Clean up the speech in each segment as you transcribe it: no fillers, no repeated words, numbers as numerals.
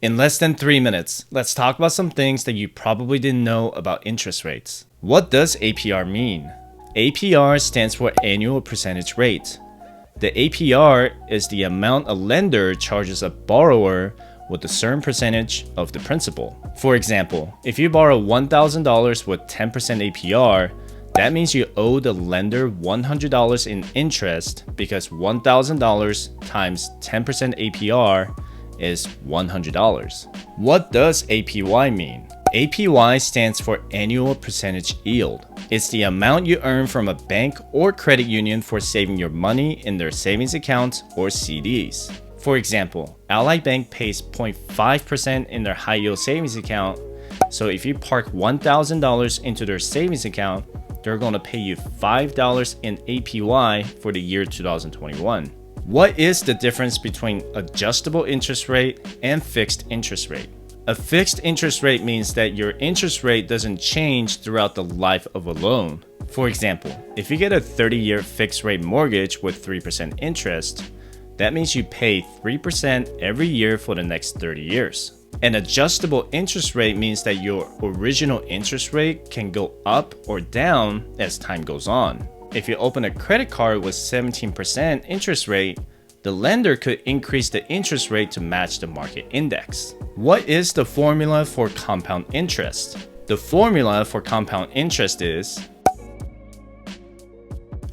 In less than 3 minutes, let's talk about some things that you probably didn't know about interest rates. What does APR mean? APR stands for annual percentage rate. The APR is the amount a lender charges a borrower with a certain percentage of the principal. For example, if you borrow $1,000 with 10% APR, that means you owe the lender $100 in interest because $1,000 times 10% APR is $100. What does APY mean? APY stands for annual percentage yield. It's the amount you earn from a bank or credit union for saving your money in their savings accounts or CDs. For example, Ally Bank pays 0.5% in their high yield savings account, so if you park $1,000 into their savings account, they're going to pay you $5 in APY for the year 2021. What is the difference between adjustable interest rate and fixed interest rate? A fixed interest rate means that your interest rate doesn't change throughout the life of a loan. For example, if you get a 30-year fixed rate mortgage with 3% interest, that means you pay 3% every year for the next 30 years. An adjustable interest rate means that your original interest rate can go up or down as time goes on. If you open a credit card with 17% interest rate, the lender could increase the interest rate to match the market index. What is the formula for compound interest? The formula for compound interest is...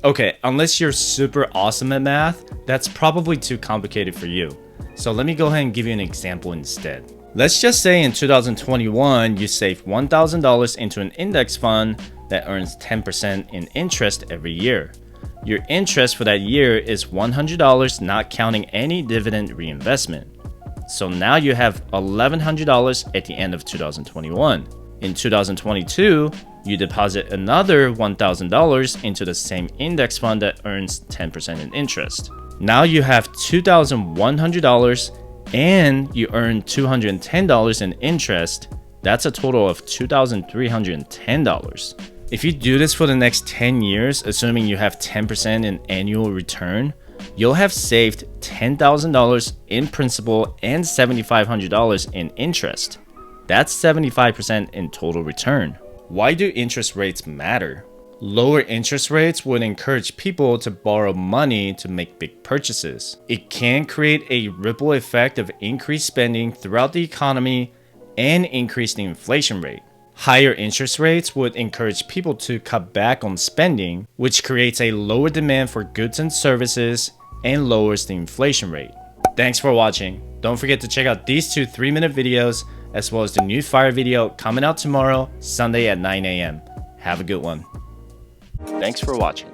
Okay, unless you're super awesome at math, that's probably too complicated for you. So let me go ahead and give you an example instead. Let's just say in 2021, you saved $1,000 into an index fund that earns 10% in interest every year. Your interest for that year is $100, not counting any dividend reinvestment. So now you have $1,100 at the end of 2021. In 2022, you deposit another $1,000 into the same index fund that earns 10% in interest. Now you have $2,100 and you earn $210 in interest. That's a total of $2,310. If you do this for the next 10 years, assuming you have 10% in annual return, you'll have saved $10,000 in principal and $7,500 in interest. That's 75% in total return. Why do interest rates matter? Lower interest rates would encourage people to borrow money to make big purchases. It can create a ripple effect of increased spending throughout the economy and increase the inflation rate. Higher interest rates would encourage people to cut back on spending, which creates a lower demand for goods and services and lowers the inflation rate. Thanks for watching. Don't forget to check out these two 3-minute videos as well as the new FIRE video coming out tomorrow, Sunday at 9 a.m. Have a good one. Thanks for watching.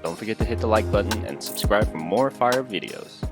Don't forget to hit the like button and subscribe for more FIRE videos.